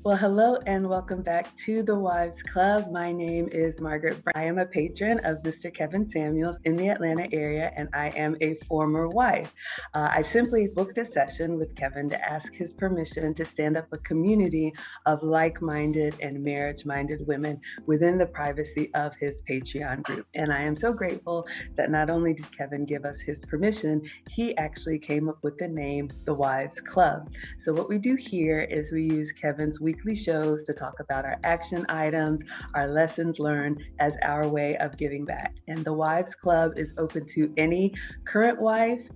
Well, hello and welcome back to the Wives Club. My name is Margaret Brown. I am a patron of Mr. Kevin Samuels in the Atlanta area, and I am a former wife. I simply booked a session with Kevin to ask his permission to stand up a community of like-minded and marriage-minded women within the privacy of his Patreon group. And I am so grateful that not only did Kevin give us his permission, he actually came up with the name The Wives Club. So what we do here is we use Kevin's weekly shows to talk about our action items, our lessons learned as our way of giving back. And the Wives Club is open to any current wife,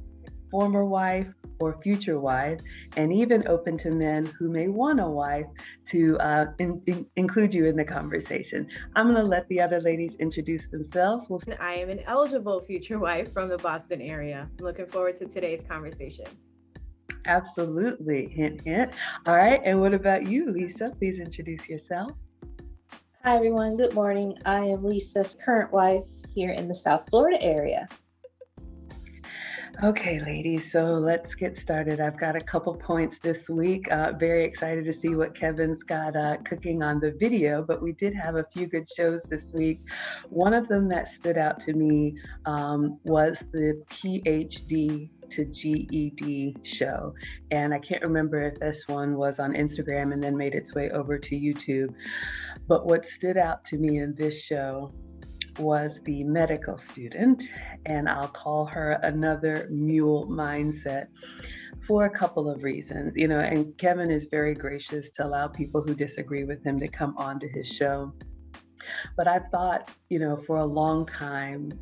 former wife, or future wife, and even open to men who may want a wife to include you in the conversation. I'm going to let the other ladies introduce themselves. I am an eligible future wife from the Boston area. I'm looking forward to today's conversation. Absolutely. Hint, hint. All right. And what about you, Lisa? Please introduce yourself. Hi, everyone. Good morning. I am Lisa's current wife here in the South Florida area. Okay, ladies, so let's get started. I've got a couple points this week. Very excited to see what Kevin's got cooking on the video, but we did have a few good shows this week. One of them that stood out to me was the PhD to GED show. And I can't remember if this one was on Instagram and then made its way over to YouTube. But what stood out to me in this show was the medical student, and I'll call her another MULE mindset for a couple of reasons. And Kevin is very gracious to allow people who disagree with him to come onto his show. But I've thought, for a long time,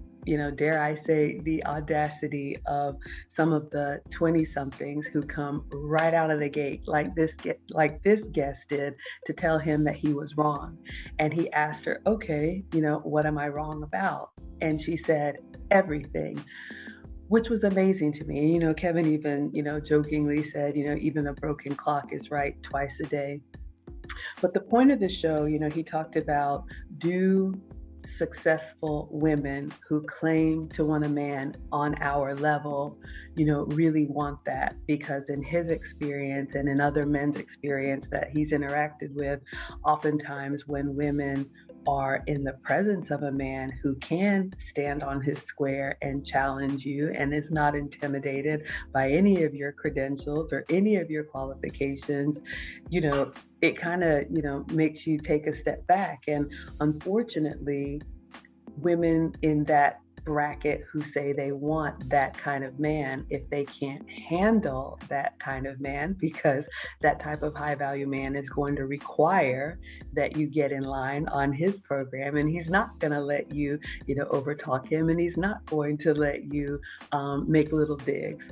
dare I say, the audacity of some of the 20-somethings who come right out of the gate, like this guest did, to tell him that he was wrong. And he asked her, okay, what am I wrong about? And she said, everything, which was amazing to me. Kevin even, jokingly said, even a broken clock is right twice a day. But the point of the show, he talked about, do successful women who claim to want a man on our level, really want that? Because in his experience and in other men's experience that he's interacted with, oftentimes when women are in the presence of a man who can stand on his square and challenge you and is not intimidated by any of your credentials or any of your qualifications, it kind of, makes you take a step back. And unfortunately, women in that bracket who say they want that kind of man, if they can't handle that kind of man, because that type of high value man is going to require that you get in line on his program, and he's not going to let you, overtalk him, and he's not going to let you make little digs.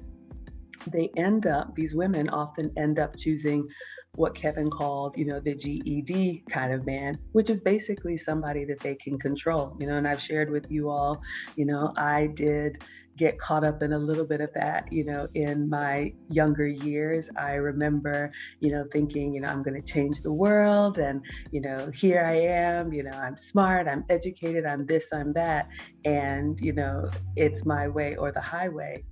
These women often end up choosing what Kevin called, the GED kind of man, which is basically somebody that they can control, and I've shared with you all, I did get caught up in a little bit of that, in my younger years. I remember, thinking, I'm going to change the world, and, here I am, I'm smart, I'm educated, I'm this, I'm that, and, it's my way or the highway.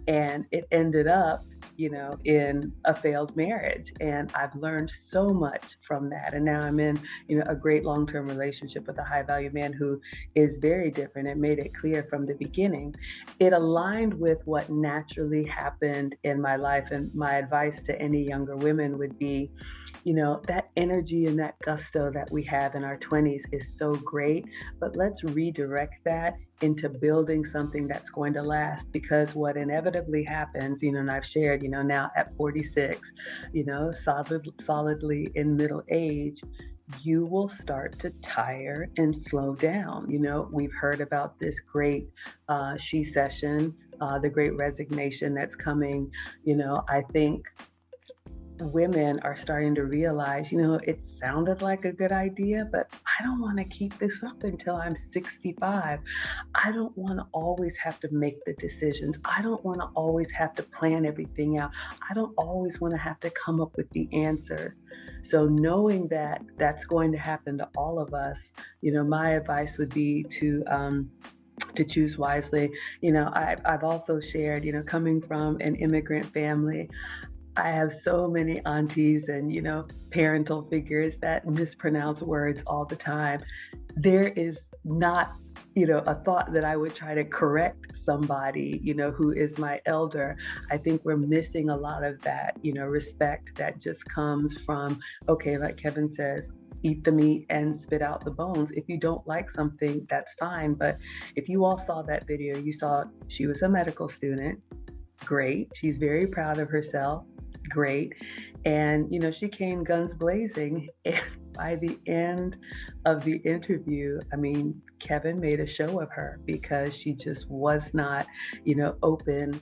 And it ended up, in a failed marriage. And I've learned so much from that. And now I'm in, a great long-term relationship with a high value man who is very different and made it clear from the beginning. It aligned with what naturally happened in my life. And my advice to any younger women would be, that energy and that gusto that we have in our 20s is so great, but let's redirect that into building something that's going to last. Because what inevitably happens, and I've shared, now at 46, solidly in middle age, you will start to tire and slow down. We've heard about this great she session, the Great Resignation that's coming. I think women are starting to realize, it sounded like a good idea, but I don't want to keep this up until I'm 65. I don't want to always have to make the decisions. I don't want to always have to plan everything out. I don't always want to have to come up with the answers. So knowing that that's going to happen to all of us, my advice would be to choose wisely. I've also shared, coming from an immigrant family, I have so many aunties and, parental figures that mispronounce words all the time. There is not, a thought that I would try to correct somebody, who is my elder. I think we're missing a lot of that, respect that just comes from, okay, like Kevin says, eat the meat and spit out the bones. If you don't like something, that's fine. But if you all saw that video, you saw she was a medical student. Great. She's very proud of herself. Great. And, she came guns blazing. And by the end of the interview, I mean, Kevin made a show of her because she just was not, open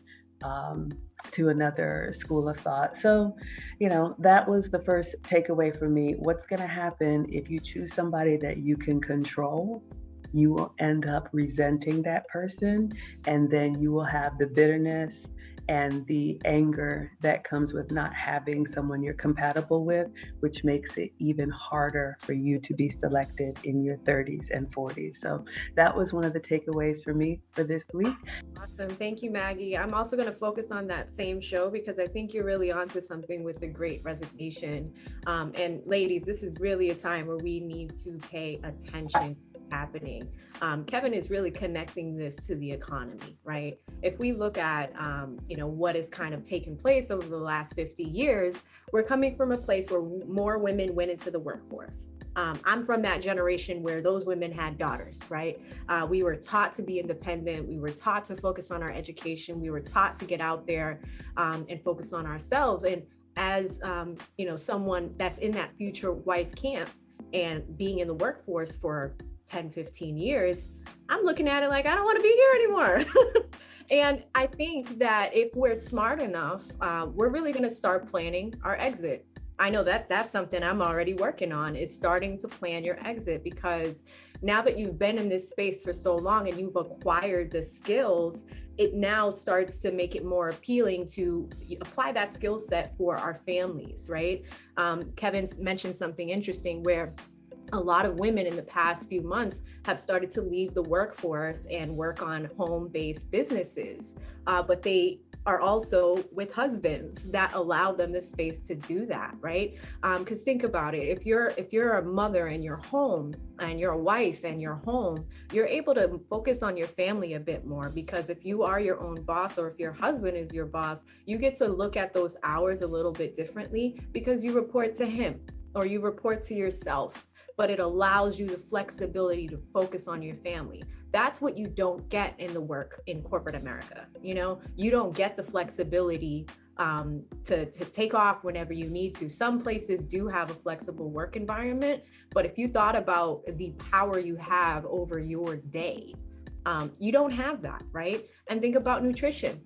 to another school of thought. So, that was the first takeaway for me. What's going to happen if you choose somebody that you can control? You will end up resenting that person, and then you will have the bitterness and the anger that comes with not having someone you're compatible with, which makes it even harder for you to be selected in your 30s and 40s. So that was one of the takeaways for me for this week. Awesome. Thank you, Maggie. I'm also going to focus on that same show because I think you're really onto something with the Great Resignation. And ladies, this is really a time where we need to pay attention happening. Kevin is really connecting this to the economy, right? If we look at, what has kind of taken place over the last 50 years, we're coming from a place where more women went into the workforce. I'm from that generation where those women had daughters, right? We were taught to be independent. We were taught to focus on our education. We were taught to get out there and focus on ourselves. And as, someone that's in that future wife camp and being in the workforce for 10, 15 years, I'm looking at it like, I don't want to be here anymore. And I think that if we're smart enough, we're really going to start planning our exit. I know that that's something I'm already working on, is starting to plan your exit, because now that you've been in this space for so long and you've acquired the skills, it now starts to make it more appealing to apply that skill set for our families, right? Kevin's mentioned something interesting where a lot of women in the past few months have started to leave the workforce and work on home-based businesses, but they are also with husbands that allow them the space to do that, right? Because think about it, if you're a mother in your home and you're a wife and your home, you're able to focus on your family a bit more, because if you are your own boss, or if your husband is your boss, you get to look at those hours a little bit differently because you report to him or you report to yourself. But it allows you the flexibility to focus on your family. That's what you don't get in the work in corporate America. You don't get the flexibility to take off whenever you need to. Some places do have a flexible work environment, but if you thought about the power you have over your day, you don't have that, right? And think about nutrition.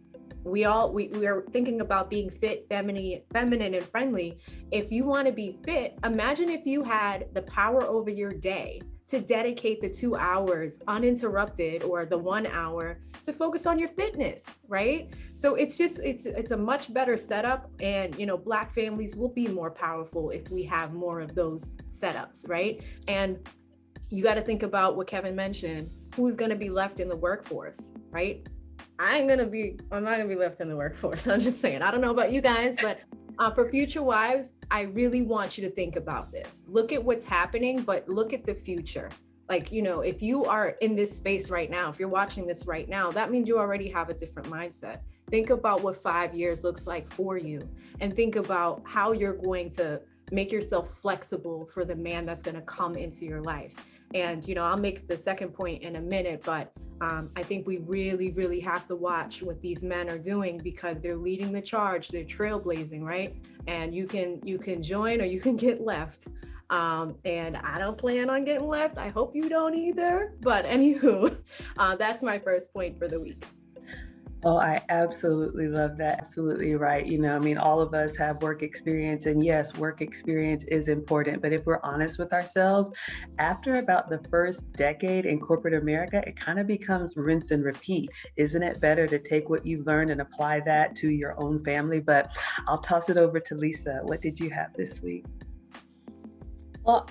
We are thinking about being fit, feminine and friendly. If you want to be fit, imagine if you had the power over your day to dedicate the 2 hours uninterrupted, or the 1 hour to focus on your fitness, right? So it's a much better setup. And, Black families will be more powerful if we have more of those setups, right? And you got to think about what Kevin mentioned, who's going to be left in the workforce, right? I'm not gonna be left in the workforce. I'm just saying, I don't know about you guys, but for future wives, I really want you to think about this. Look at what's happening, but look at the future. Like, if you are in this space right now, if you're watching this right now, that means you already have a different mindset. Think about what 5 years looks like for you, and think about how you're going to make yourself flexible for the man that's going to come into your life. And, I'll make the second point in a minute, but I think we really, really have to watch what these men are doing, because they're leading the charge, they're trailblazing, right? And you can join or you can get left. And I don't plan on getting left. I hope you don't either. But anywho, that's my first point for the week. Oh, I absolutely love that. Absolutely right. All of us have work experience, and yes, work experience is important. But if we're honest with ourselves, after about the first decade in corporate America, it kind of becomes rinse and repeat. Isn't it better to take what you've learned and apply that to your own family? But I'll toss it over to Lisa. What did you have this week? Well,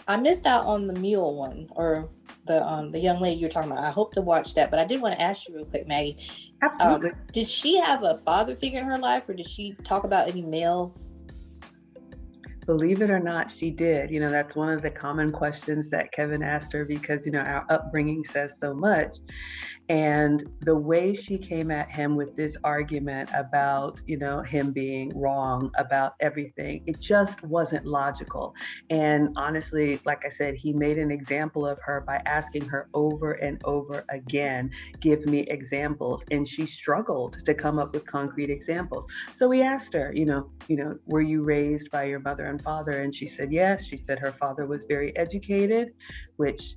I missed out on the MULE one, or the young lady you're talking about. I hope to watch that, but I did want to ask you real quick, Maggie. Absolutely. Did she have a father figure in her life, or did she talk about any males? Believe it or not, she did. That's one of the common questions that Kevin asked her because, our upbringing says so much. And the way she came at him with this argument about, him being wrong about everything, it just wasn't logical. And honestly, like I said, he made an example of her by asking her over and over again, give me examples. And she struggled to come up with concrete examples. So we asked her, were you raised by your mother and father? And she said, yes. She said her father was very educated, which,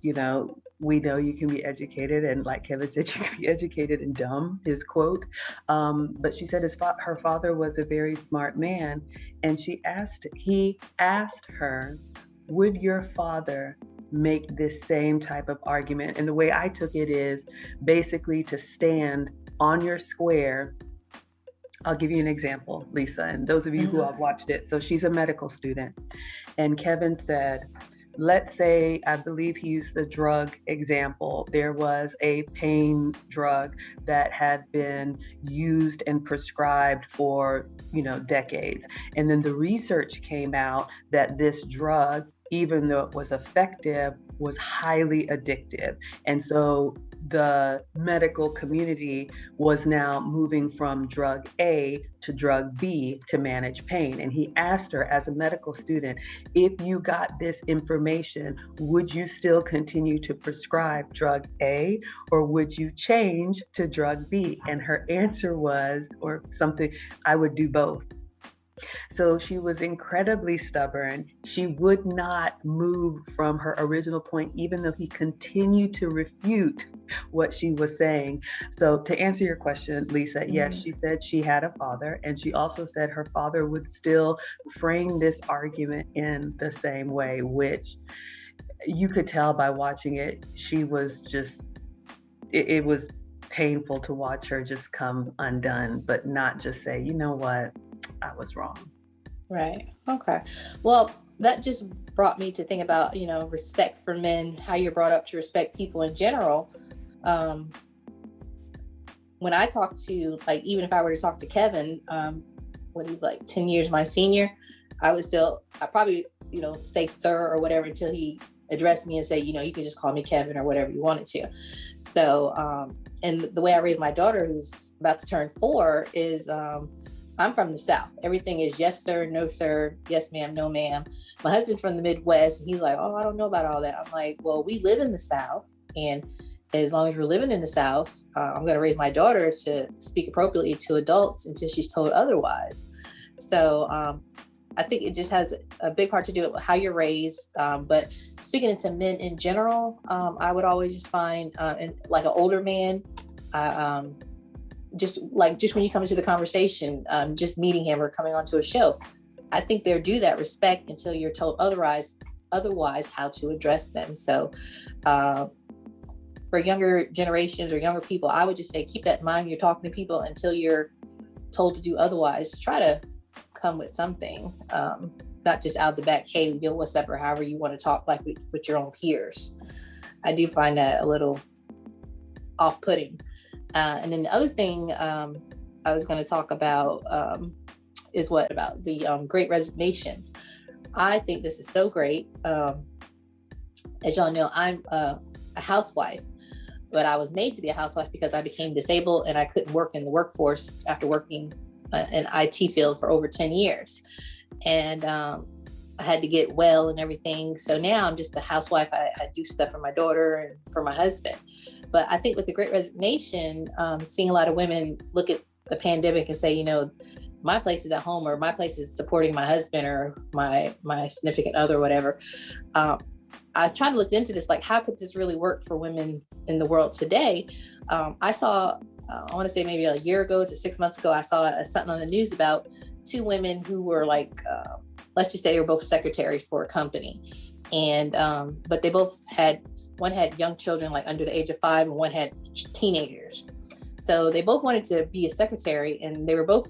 we know you can be educated, and like Kevin said, you can be educated and dumb, his quote. But she said her father was a very smart man, and he asked her, would your father make this same type of argument? And the way I took it is basically to stand on your square. I'll give you an example, Lisa, and those of you who have watched it. So she's a medical student, and Kevin said, let's say, I believe he used the drug example. There was a pain drug that had been used and prescribed for, decades. And then the research came out that this drug, even though it was effective, was highly addictive. And so the medical community was now moving from drug A to drug B to manage pain. And he asked her, as a medical student, if you got this information, would you still continue to prescribe drug A, or would you change to drug B? And her answer was, or something, I would do both. So she was incredibly stubborn. She would not move from her original point, even though he continued to refute what she was saying. So to answer your question, Lisa, yes, she said she had a father, and she also said her father would still frame this argument in the same way, which you could tell by watching it. She was just, it was painful to watch her just come undone, but not just say, you know what, I was wrong. Right. Okay. Well, that just brought me to think about, respect for men, how you're brought up to respect people in general. When I talk to, even if I were to talk to Kevin, when he's 10 years my senior, I probably, say sir or whatever until he addressed me and say, you can just call me Kevin or whatever you wanted to. So, and the way I raised my daughter, who's about to turn 4, is, I'm from the South. Everything is yes, sir, no, sir, yes, ma'am, no, ma'am. My husband's from the Midwest, and he's like, oh, I don't know about all that. I'm like, well, we live in the South, and as long as we're living in the South, I'm going to raise my daughter to speak appropriately to adults until she's told otherwise. So I think it just has a big part to do with how you're raised. But speaking to men in general, I would always just find, an older man, just when you come into the conversation, just meeting him or coming onto a show, I think they're due that respect until you're told otherwise how to address them. So for younger generations or younger people, I would just say, keep that in mind when you're talking to people until you're told to do otherwise. Try to come with something, not just out the back, hey, what's up, or however you want to talk with your own peers. I do find that a little off-putting. And then the other thing I was going to talk about is about the Great Resignation. I think this is so great. As y'all know, I'm a housewife, but I was made to be a housewife because I became disabled and I couldn't work in the workforce after working in IT field for over 10 years. And I had to get well and everything. So now I'm just a housewife. I do stuff for my daughter and for my husband. But I think with the Great Resignation, seeing a lot of women look at the pandemic and say, my place is at home, or my place is supporting my husband or my significant other, or whatever. I tried to look into this, how could this really work for women in the world today? I saw, I want to say maybe a year ago to 6 months ago, I saw something on the news about 2 women who were let's just say they were both secretaries for a company. And, but they both one had young children, under the age of 5, and one had teenagers. So they both wanted to be a secretary, and they were both,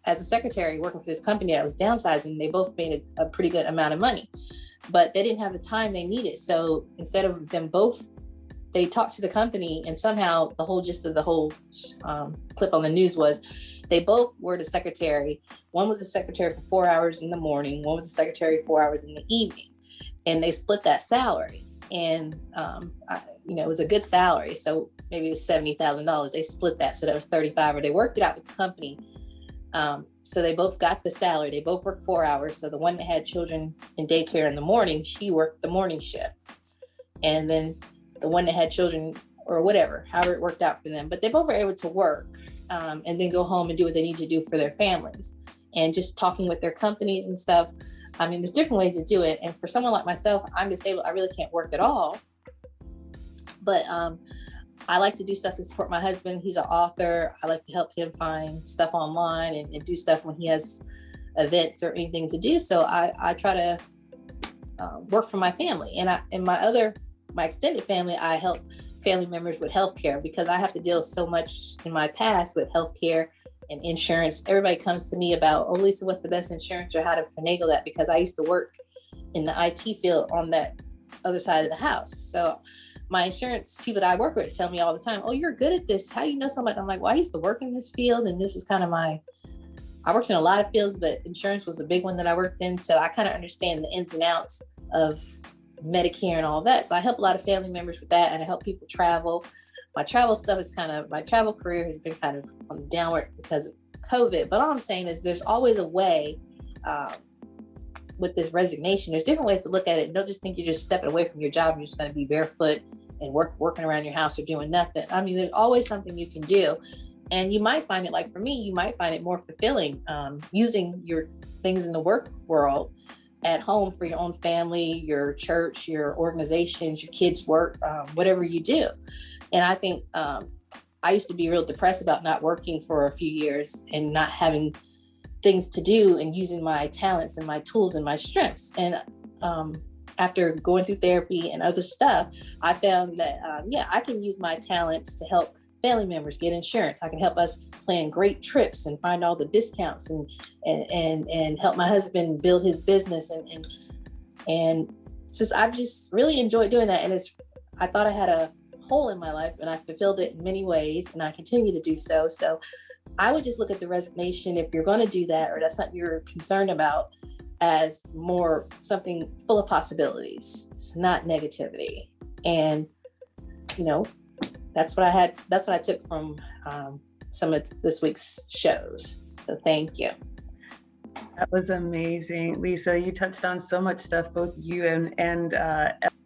as a secretary, working for this company that was downsizing. They both made a pretty good amount of money, but they didn't have the time they needed. So instead of them both they talked to the company, and somehow the whole gist of the whole clip on the news was they both were the secretary. One was the secretary for 4 hours in the morning, one was the secretary 4 hours in the evening, and they split that salary. And it was a good salary, so maybe it was $70,000. They split that, so that was 35, or they worked it out with the company. So they both got the salary. They both worked 4 hours. So the one that had children in daycare in the morning, she worked the morning shift, and then the one that had children, or whatever, however it worked out for them. But they both were able to work and then go home and do what they need to do for their families. And just talking with their companies and stuff, I mean, there's different ways to do it. And for someone like myself, I'm disabled. I really can't work at all. But I like to do stuff to support my husband. He's an author. I like to help him find stuff online and do stuff when he has events or anything to do. So I try to work for my family. And my extended family, I help family members with healthcare, because I have to deal so much in my past with healthcare and insurance. Everybody comes to me about, oh, Lisa, what's the best insurance, or how to finagle that? Because I used to work in the IT field on that other side of the house. So my insurance people that I work with tell me all the time, oh, you're good at this. How do you know so much? I'm like, well, I used to work in this field, and this was kind of I worked in a lot of fields, but insurance was a big one that I worked in. So I kind of understand the ins and outs of Medicare and all that. So I help a lot of family members with that, and I help people travel. My travel stuff is my travel career has been kind of on the downward because of COVID. But all I'm saying is there's always a way with this resignation. There's different ways to look at it. Don't just think you're just stepping away from your job and you're just going to be barefoot and working around your house or doing nothing. I mean, there's always something you can do. And you might find it, like for me, you might find it more fulfilling using your things in the work world at home for your own family, your church, your organizations, your kids' work, whatever you do. And I think I used to be real depressed about not working for a few years and not having things to do and using my talents and my tools and my strengths. And after going through therapy and other stuff, I found that, I can use my talents to help family members get insurance. I can help us plan great trips and find all the discounts and help my husband build his business. And I've just really enjoyed doing that. And I thought I had a hole in my life, and I fulfilled it in many ways, and I continue to do so. So I would just look at the resignation, if you're going to do that, or that's something you're concerned about, as more something full of possibilities. It's not negativity. And, that's what I took from some of this week's shows. So thank you. That was amazing. Lisa, you touched on so much stuff, both you and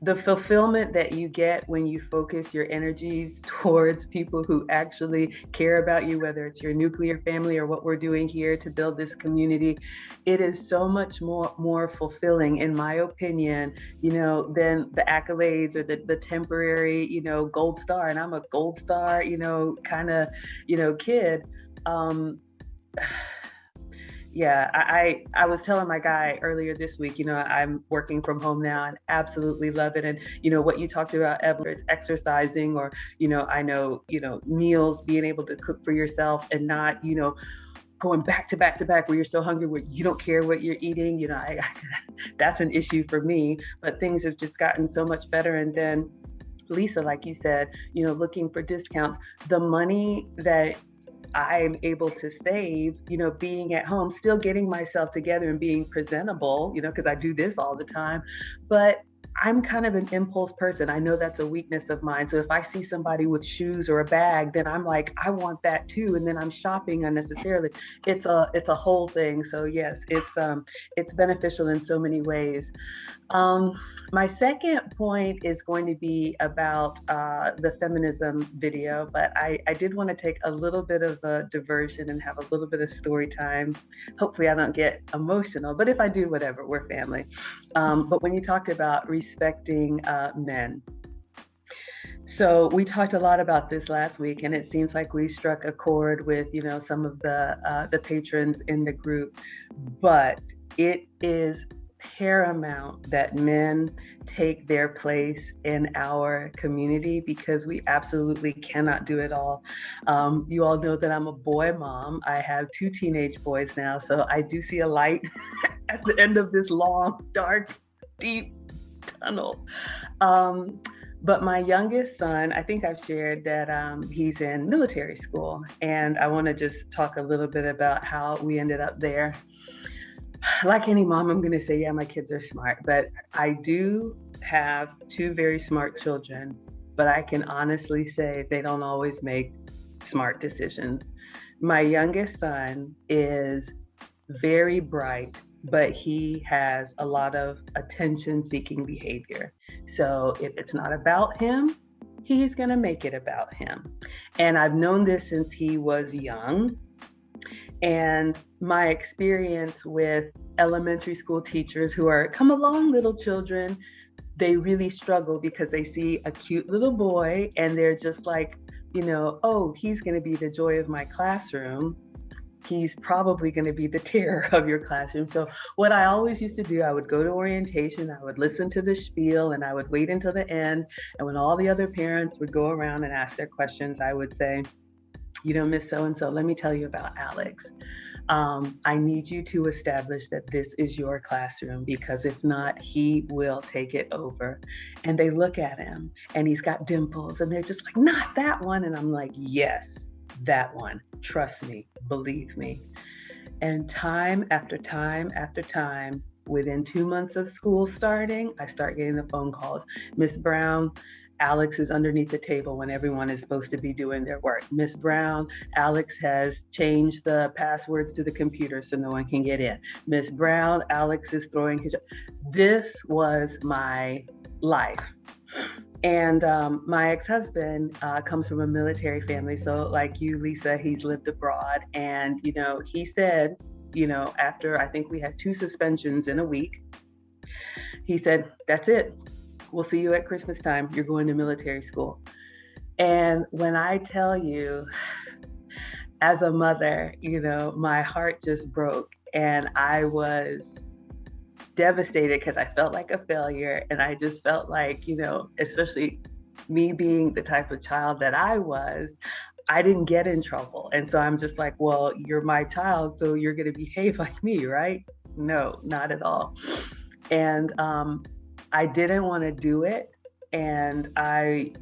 the fulfillment that you get when you focus your energies towards people who actually care about you, whether it's your nuclear family or what we're doing here to build this community. It is so much more fulfilling, in my opinion, than the accolades or the temporary, gold star. And I'm a gold star, kind of, kid. Yeah, I was telling my guy earlier this week, I'm working from home now and absolutely love it. And, what you talked about, Evelyn, it's exercising, or, I know, meals, being able to cook for yourself and not, going back to back to back where you're so hungry where you don't care what you're eating. That's an issue for me, but things have just gotten so much better. And then Lisa, like you said, looking for discounts, the money that I'm able to save, being at home, still getting myself together and being presentable, because I do this all the time. But I'm kind of an impulse person. I know that's a weakness of mine. So if I see somebody with shoes or a bag, then I'm like, I want that too. And then I'm shopping unnecessarily. It's a whole thing. So yes, it's beneficial in so many ways. My second point is going to be about the feminism video, but I did want to take a little bit of a diversion and have a little bit of story time. Hopefully I don't get emotional, but if I do, whatever, we're family. But when you talked about respecting men, so we talked a lot about this last week, and it seems like we struck a chord with, some of the patrons in the group, but it is paramount that men take their place in our community, because we absolutely cannot do it all. You all know that I'm a boy mom. I have 2 teenage boys now, so I do see a light at the end of this long, dark, deep tunnel. But my youngest son, I think I've shared that he's in military school, and I want to just talk a little bit about how we ended up there. Like any mom, I'm going to say, yeah, my kids are smart, but I do have two very smart children, but I can honestly say they don't always make smart decisions. My youngest son is very bright, but he has a lot of attention-seeking behavior. So if it's not about him, he's going to make it about him. And I've known this since he was young. And my experience with elementary school teachers who are come along little children, they really struggle because they see a cute little boy and they're just like, oh, he's going to be the joy of my classroom. He's probably going to be the terror of your classroom. So what I always used to do, I would go to orientation, I would listen to the spiel, and I would wait until the end. And when all the other parents would go around and ask their questions, I would say, Miss So-and-so, let me tell you about Alex. I need you to establish that this is your classroom, because if not, he will take it over. And they look at him and he's got dimples and they're just like, not that one. And I'm like, yes, that one. Trust me, believe me. And time after time after time, within 2 months of school starting, I start getting the phone calls. Miss Brown, Alex is underneath the table when everyone is supposed to be doing their work. Miss Brown, Alex has changed the passwords to the computer so no one can get in. Miss Brown, Alex is throwing his... This was my life. And my ex-husband comes from a military family. So like you, Lisa, he's lived abroad. And, he said, after I think we had 2 suspensions in a week, he said, that's it. We'll see you at Christmas time. You're going to military school. And when I tell you, as a mother, my heart just broke and I was devastated because I felt like a failure. And I just felt like, especially me being the type of child that I was, I didn't get in trouble. And so I'm just like, well, you're my child, so you're going to behave like me, right? No, not at all. And I didn't want to do it. And I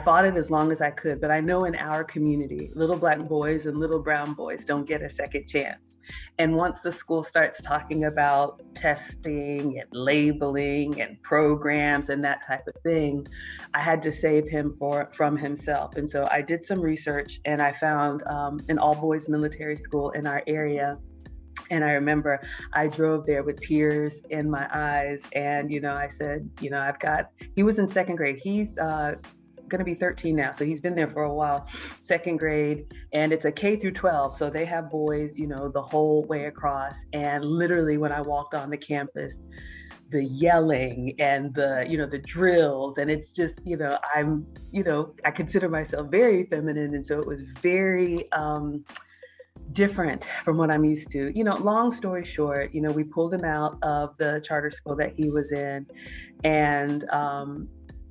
fought it as long as I could. But I know in our community, little Black boys and little brown boys don't get a second chance. And once the school starts talking about testing and labeling and programs and that type of thing, I had to save him from himself. And so I did some research and I found an all-boys military school in our area. And I remember I drove there with tears in my eyes. And, I said, he was in 2nd grade. He's going to be 13 now. So he's been there for a while, 2nd grade, and it's a K through 12. So they have boys, the whole way across. And literally when I walked on the campus, the yelling and the drills, and it's just, I consider myself very feminine. And so it was very, different from what I'm used to. Long story short, we pulled him out of the charter school that he was in, and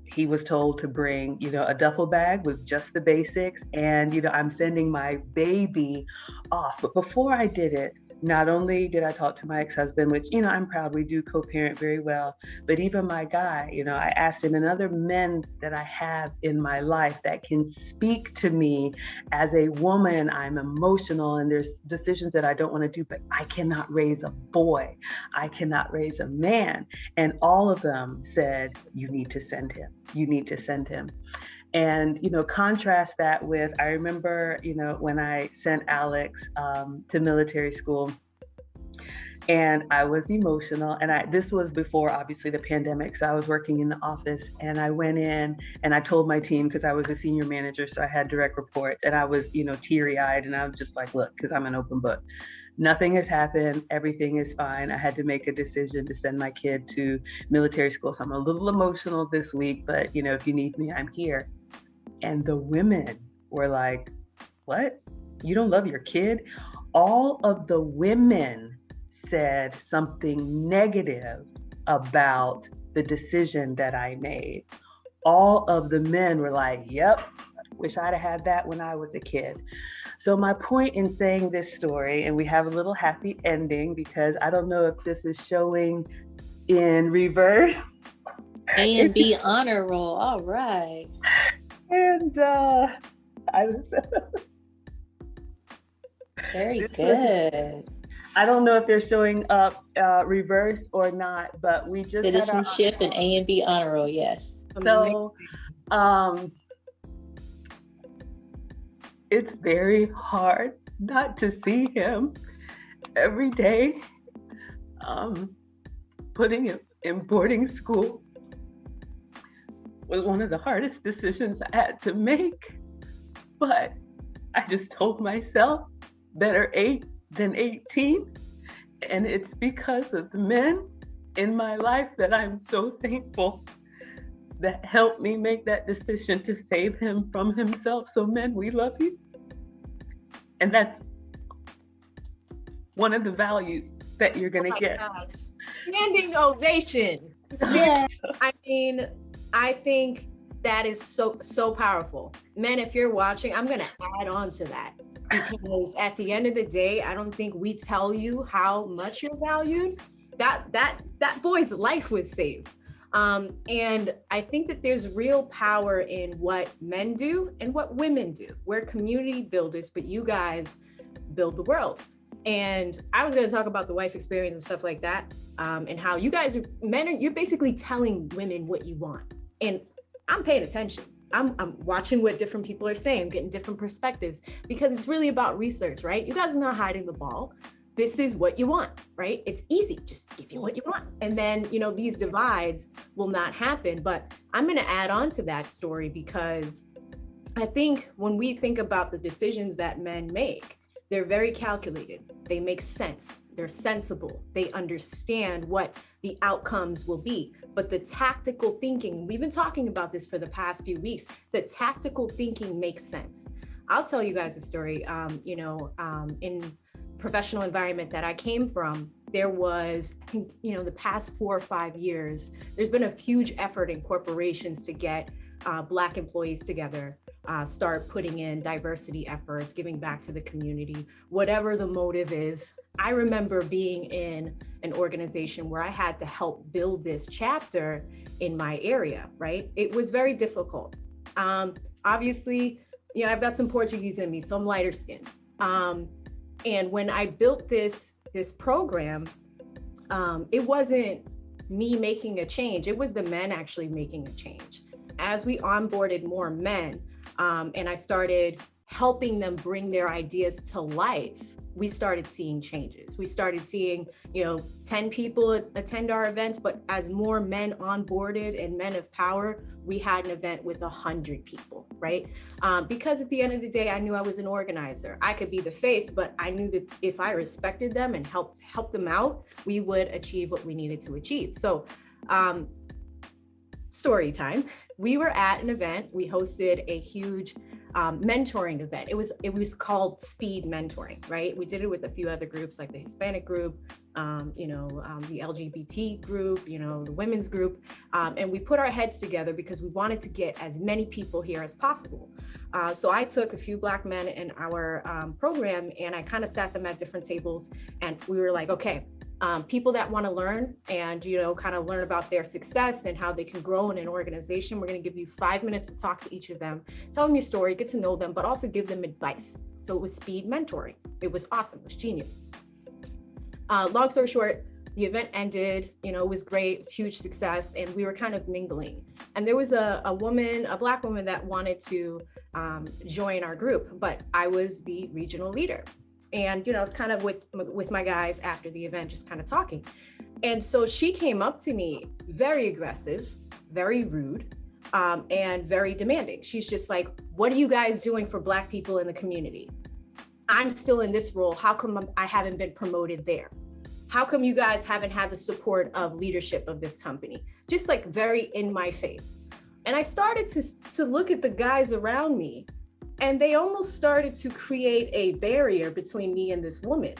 he was told to bring, a duffel bag with just the basics, and I'm sending my baby off. But before I did it, not only did I talk to my ex-husband, which, I'm proud, we do co-parent very well, but even my guy, I asked him, and other men that I have in my life that can speak to me as a woman. I'm emotional and there's decisions that I don't want to do, but I cannot raise a boy. I cannot raise a man. And all of them said, you need to send him. You need to send him. And, contrast that with, I remember, when I sent Alex to military school, and I was emotional, and this was before, obviously, the pandemic. So I was working in the office, and I went in and I told my team, because I was a senior manager, so I had direct reports, and I was, teary-eyed, and I was just like, look, because I'm an open book. Nothing has happened. Everything is fine. I had to make a decision to send my kid to military school. So I'm a little emotional this week, but, if you need me, I'm here. And the women were like, what? You don't love your kid? All of the women said something negative about the decision that I made. All of the men were like, yep, wish I'd have had that when I was a kid. So my point in saying this story, and we have a little happy ending, because I don't know if this is showing in reverse. A and B honor roll. All right. And Very good. I don't know if they're showing up reverse or not, but we just citizenship and A and B honor roll. Yes. So it's very hard not to see him every day, putting him in boarding school was one of the hardest decisions I had to make. But I just told myself better 8 than 18. And it's because of the men in my life that I'm so thankful that helped me make that decision to save him from himself. So men, we love you. And that's one of the values that you're going to get. God. Standing ovation. Yeah. I mean, I think that is so powerful. Men, if you're watching, I'm going to add on to that, because at the end of the day, I don't think we tell you how much you're valued. That boy's life was saved. And I think that there's real power in what men do and what women do. We're community builders, but you guys build the world. And I was going to talk about the wife experience and stuff like that, and how you guys you're basically telling women what you want. And I'm paying attention. I'm watching what different people are saying, getting different perspectives, because it's really about research, right? You guys are not hiding the ball. This is what you want, right? It's easy, just give you what you want. And then, these divides will not happen. But I'm going to add on to that story, because I think when we think about the decisions that men make, they're very calculated. They make sense. They're sensible. They understand what the outcomes will be. But the tactical thinking, we've been talking about this for the past few weeks, the tactical thinking makes sense. I'll tell you guys a story. In professional environment that I came from, there was, I think, the past 4 or 5 years, there's been a huge effort in corporations to get Black employees together, start putting in diversity efforts, giving back to the community, whatever the motive is. I remember being in an organization where I had to help build this chapter in my area, right? It was very difficult. Obviously, I've got some Portuguese in me, so I'm lighter skinned. And when I built this program, it wasn't me making a change. It was the men actually making a change. As we onboarded more men, and I started helping them bring their ideas to life, we started seeing changes. We started seeing, 10 people attend our events, but as more men onboarded and men of power, we had an event with 100 people, right? Because at the end of the day, I knew I was an organizer. I could be the face, but I knew that if I respected them and helped them out, we would achieve what we needed to achieve. So, story time. We were at an event. We hosted a huge mentoring event. It was called Speed Mentoring, right? We did it with a few other groups, like the Hispanic group, the LGBT group, the women's group, and we put our heads together because we wanted to get as many people here as possible. So I took a few Black men in our program, and I kind of sat them at different tables, and we were like, okay, people that want to learn and, kind of learn about their success and how they can grow in an organization. We're going to give you 5 minutes to talk to each of them, tell them your story, get to know them, but also give them advice. So it was speed mentoring. It was awesome. It was genius. Long story short, the event ended, it was great. It was huge success. And we were kind of mingling. And there was a Black woman that wanted to join our group, but I was the regional leader. And, I was kind of with my guys after the event, just kind of talking. And so she came up to me, very aggressive, very rude, and very demanding. She's just like, what are you guys doing for Black people in the community? I'm still in this role. How come I haven't been promoted there? How come you guys haven't had the support of leadership of this company? Just like very in my face. And I started to look at the guys around me, and they almost started to create a barrier between me and this woman.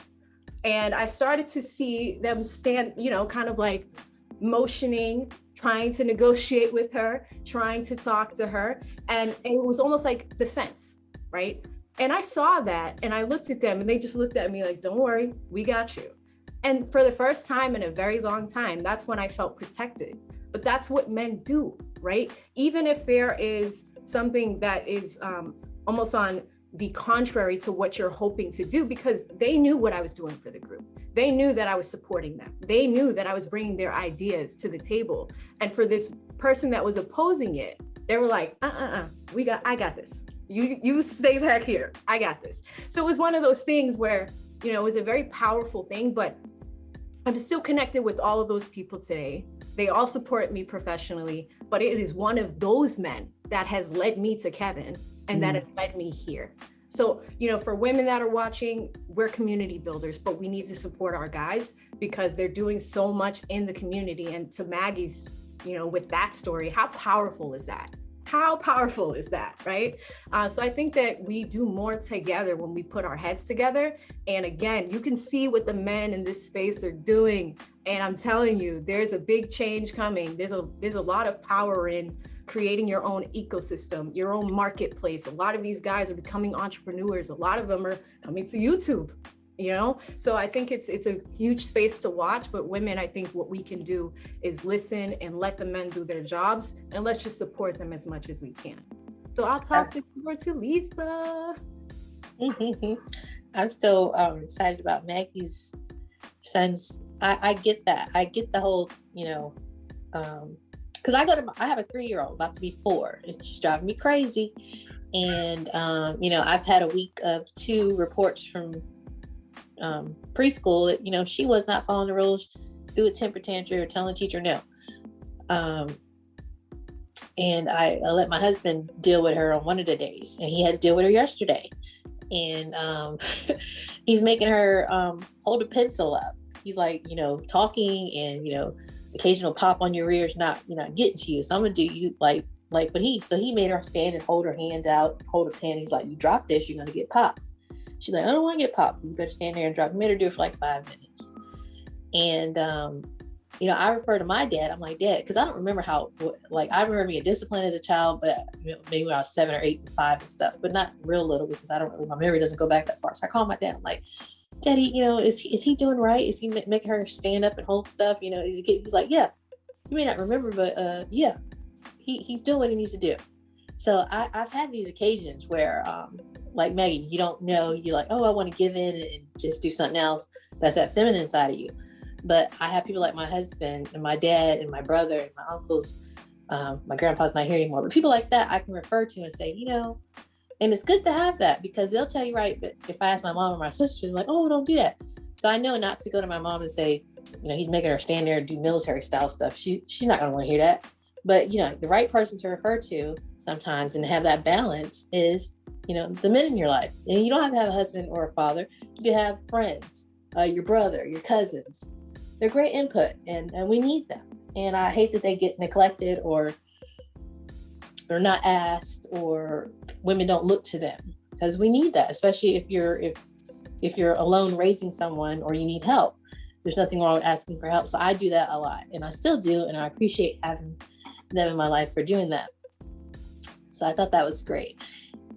And I started to see them stand, kind of like motioning, trying to negotiate with her, trying to talk to her. And it was almost like defense, right? And I saw that, and I looked at them, and they just looked at me like, don't worry, we got you. And for the first time in a very long time, that's when I felt protected. but that's what men do, right? Even if there is something that is almost on the contrary to what you're hoping to do, because they knew what I was doing for the group. They knew that I was supporting them. They knew that I was bringing their ideas to the table. And for this person that was opposing it, they were like, I got this. You stay back here. I got this. So it was one of those things where, you know, it was a very powerful thing, but I'm still connected with all of those people today. They all support me professionally, but it is one of those men that has led me to Kevin and that has led me here. So, you know, for women that are watching, we're community builders, but we need to support our guys because they're doing so much in the community. And to Maggie's, you know, with that story, how powerful is that? How powerful is that, right? So I think that we do more together when we put our heads together. And again, you can see what the men in this space are doing. And I'm telling you, there's a big change coming. There's a lot of power in creating your own ecosystem, your own marketplace. A lot of these guys are becoming entrepreneurs. A lot of them are coming to YouTube, you know? So I think it's a huge space to watch, but women, I think what we can do is listen and let the men do their jobs, and let's just support them as much as we can. So I'll toss it over to Lisa. I'm still excited about Maggies Sons. I get that. I get the whole, you know, because I have a 3-year-old about to be 4, and she's driving me crazy. And, you know, I've had a week of 2 reports from preschool that, you know, she was not following the rules, threw a temper tantrum or telling the teacher no. And I let my husband deal with her on one of the days, and he had to deal with her yesterday. And he's making her hold a pencil up. He's like, you know, talking, and, you know, occasional pop on your ear is not, you know, getting to you. So I'm gonna do you like, but he made her stand and hold her hand out, hold a pen. He's like, you drop this, you're gonna get popped. She's like, I don't want to get popped. You better stand there and drop. He made her do it for like 5 minutes. And you know, I refer to my dad. I'm like, Dad, because I don't remember how, like, I remember being disciplined as a child, but you know, maybe when I was 7 or 8 and 5 and stuff, but not real little, because my memory doesn't go back that far. So I call my dad. I'm like, Daddy, you know, is he doing right? Is he making her stand up and hold stuff? You know, he's like, yeah. You may not remember, but yeah, he's doing what he needs to do. So I've had these occasions where, like Maggie, you don't know, you're like, oh, I want to give in and just do something else. That's that feminine side of you. But I have people like my husband and my dad and my brother and my uncles. My grandpa's not here anymore, but people like that I can refer to and say, you know, and it's good to have that, because they'll tell you right. But if I ask my mom or my sister, they're like, oh, don't do that. So I know not to go to my mom and say, you know, he's making her stand there and do military style stuff. She's not going to want to hear that. But, you know, the right person to refer to sometimes and have that balance is, you know, the men in your life. And you don't have to have a husband or a father. You can have friends, your brother, your cousins. They're great input, and we need them. And I hate that they get neglected or not asked, or women don't look to them, because we need that, especially if you're alone raising someone or you need help. There's nothing wrong with asking for help. So I do that a lot, and I still do, and I appreciate having them in my life for doing that. So I thought that was great.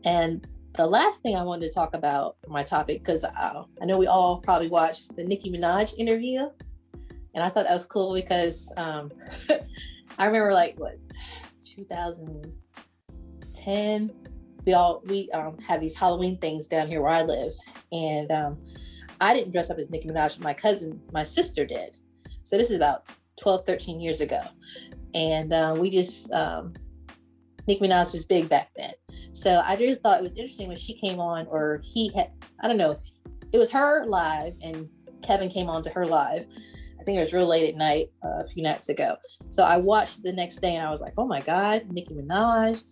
And the last thing I wanted to talk about for my topic, because I know we all probably watched the Nicki Minaj interview, and I thought that was cool because I remember, like, 2010, we have these Halloween things down here where I live, and I didn't dress up as Nicki Minaj, but my sister did. So this is about 12, 13 years ago. And we just, Nicki Minaj was big back then. So I just thought it was interesting when she came on, or I don't know, it was her live and Kevin came on to her live. I think it was real late at night a few nights ago. So I watched the next day and I was like, oh my God, Nicki Minaj.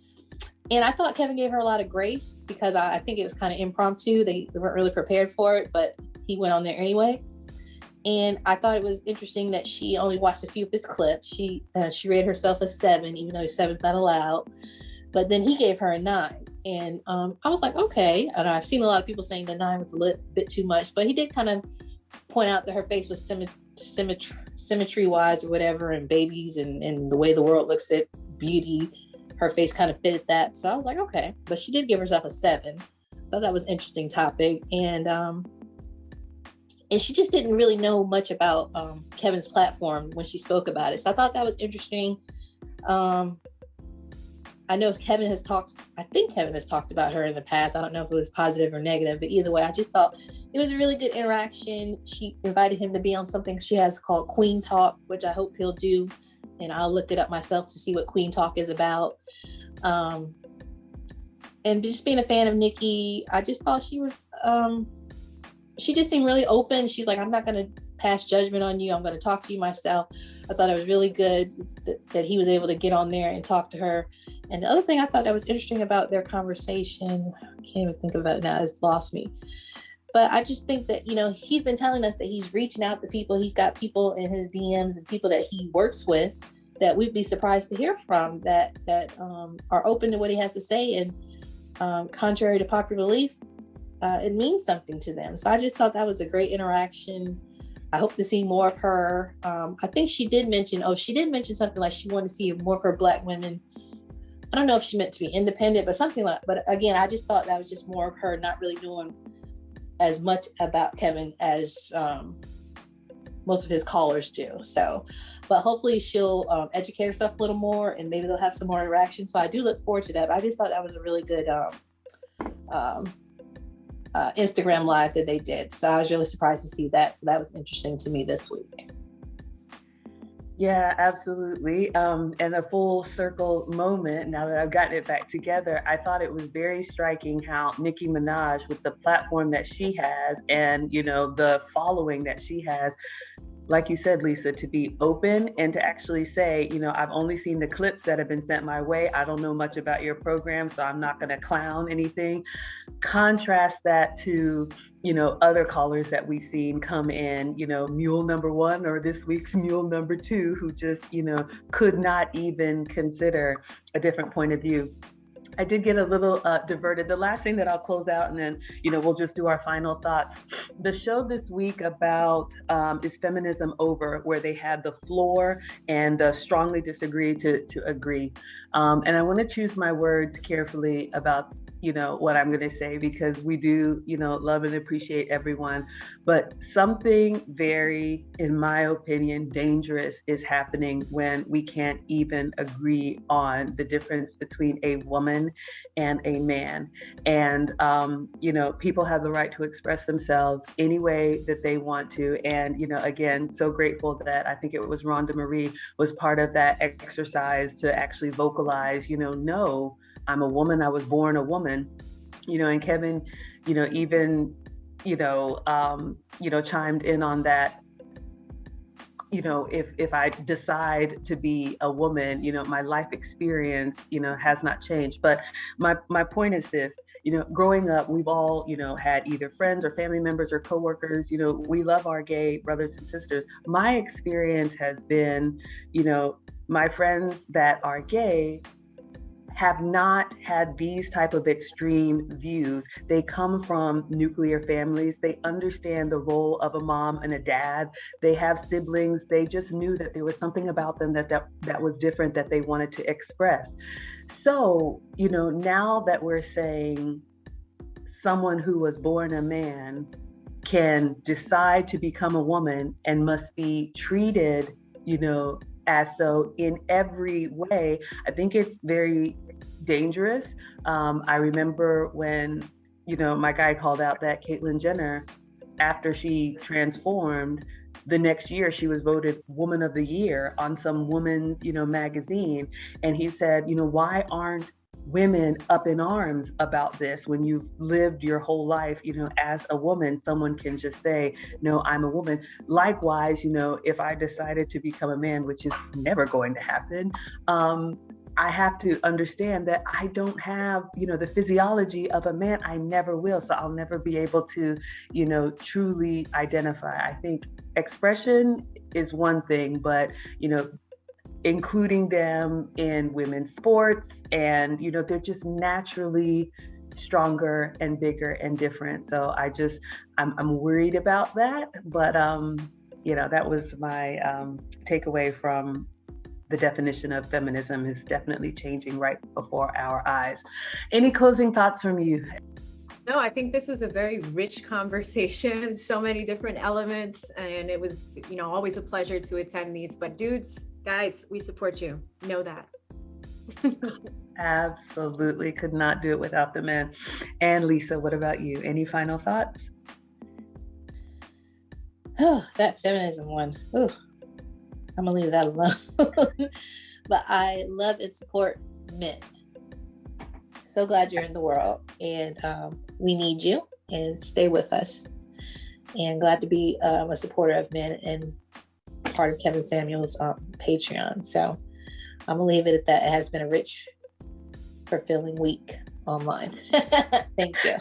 And I thought Kevin gave her a lot of grace, because I think it was kind of impromptu. They weren't really prepared for it, but he went on there anyway. And I thought it was interesting that she only watched a few of his clips. She rated herself a 7, even though 7's not allowed. But then he gave her a 9. And I was like, okay. And I've seen a lot of people saying the 9 was a little bit too much, but he did kind of point out that her face was symmetry wise or whatever, and babies and the way the world looks at beauty, her face kind of fitted that. So I was like, okay. But she did give herself a 7. Thought that was an interesting topic. And and she just didn't really know much about Kevin's platform when she spoke about it. So I thought that was interesting. I know Kevin has talked about her in the past. I don't know if it was positive or negative, but either way, I just thought it was a really good interaction. She invited him to be on something she has called Queen Talk, which I hope he'll do. And I'll look it up myself to see what Queen Talk is about. And just being a fan of Nikki, I just thought she was, she just seemed really open. She's like, I'm not going to pass judgment on you. I'm going to talk to you myself. I thought it was really good that he was able to get on there and talk to her. And the other thing I thought that was interesting about their conversation, I can't even think about it now, it's lost me. But I just think that, he's been telling us that he's reaching out to people. He's got people in his DMs and people that he works with that we'd be surprised to hear from that are open to what he has to say. And contrary to popular belief, it means something to them. So I just thought that was a great interaction. I hope to see more of her. I think she did mention something like she wanted to see more of her Black women. I don't know if she meant to be independent, but again, I just thought that was just more of her not really doing as much about Kevin as most of his callers do. So, but hopefully she'll educate herself a little more and maybe they'll have some more interaction. So I do look forward to that. But I just thought that was a really good Instagram live that they did. So I was really surprised to see that. So that was interesting to me this week. Yeah, absolutely. And a full circle moment, now that I've gotten it back together, I thought it was very striking how Nicki Minaj, with the platform that she has and, the following that she has, like you said, Lisa, to be open and to actually say, I've only seen the clips that have been sent my way. I don't know much about your program, so I'm not going to clown anything. Contrast that to, other callers that we've seen come in, Mule number 1 or this week's Mule number 2, who just, could not even consider a different point of view. I did get a little diverted. The last thing that I'll close out, and then, we'll just do our final thoughts. The show this week about Is Feminism Over, where they had the floor and strongly disagree to agree. And I want to choose my words carefully about what I'm going to say, because we do, love and appreciate everyone. But something very, in my opinion, dangerous is happening when we can't even agree on the difference between a woman and a man. And, people have the right to express themselves any way that they want to. And, again, so grateful that I think it was Rhonda Marie was part of that exercise to actually vocalize, no, I'm a woman. I was born a woman, and Kevin, even, chimed in on that. If I decide to be a woman, my life experience, has not changed. But my point is this, growing up, we've all, had either friends or family members or coworkers, we love our gay brothers and sisters. My experience has been, my friends that are gay have not had these type of extreme views. They come from nuclear families. They understand the role of a mom and a dad. They have siblings. They just knew that there was something about them that was different that they wanted to express. So, now that we're saying someone who was born a man can decide to become a woman and must be treated, as so in every way, I think it's very dangerous. I remember when, my guy called out that Caitlyn Jenner, after she transformed, the next year she was voted Woman of the Year on some woman's, magazine. And he said, why aren't women up in arms about this? When you've lived your whole life, as a woman, someone can just say, no, I'm a woman. Likewise, if I decided to become a man, which is never going to happen, I have to understand that I don't have, the physiology of a man. I never will. So I'll never be able to, truly identify. I think expression is one thing, but, including them in women's sports, and they're just naturally stronger and bigger and different. So I'm worried about that, but that was my takeaway from the definition of feminism is definitely changing right before our eyes. Any closing thoughts from you? No, I think this was a very rich conversation, so many different elements, and it was, always a pleasure to attend these. But dudes, guys, we support you. Know that. Absolutely. Could not do it without the men. And Lisa, what about you? Any final thoughts? Oh, that feminism one. Ooh, I'm gonna leave that alone. But I love and support men. So glad you're in the world, and we need you, and stay with us. And glad to be a supporter of men and part of Kevin Samuel's Patreon. So I'm gonna leave it at that. It has been a rich, fulfilling week online. Thank you.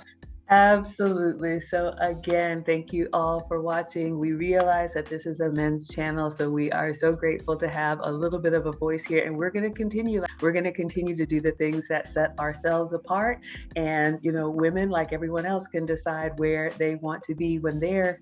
Absolutely. So again, thank you all for watching. We realize that this is a men's channel, so we are so grateful to have a little bit of a voice here, and we're going to continue. We're going to continue to do the things that set ourselves apart. And, women, like everyone else, can decide where they want to be when they're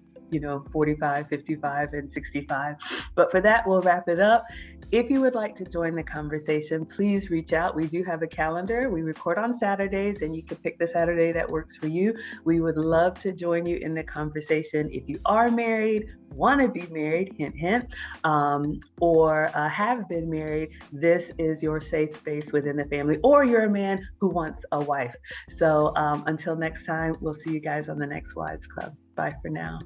45, 55, and 65. But for that, we'll wrap it up. If you would like to join the conversation, please reach out. We do have a calendar. We record on Saturdays, and you can pick the Saturday that works for you. We would love to join you in the conversation. If you are married, want to be married, hint, hint, or have been married, this is your safe space within the family, or you're a man who wants a wife. So until next time, we'll see you guys on the next Wives Club. Bye for now.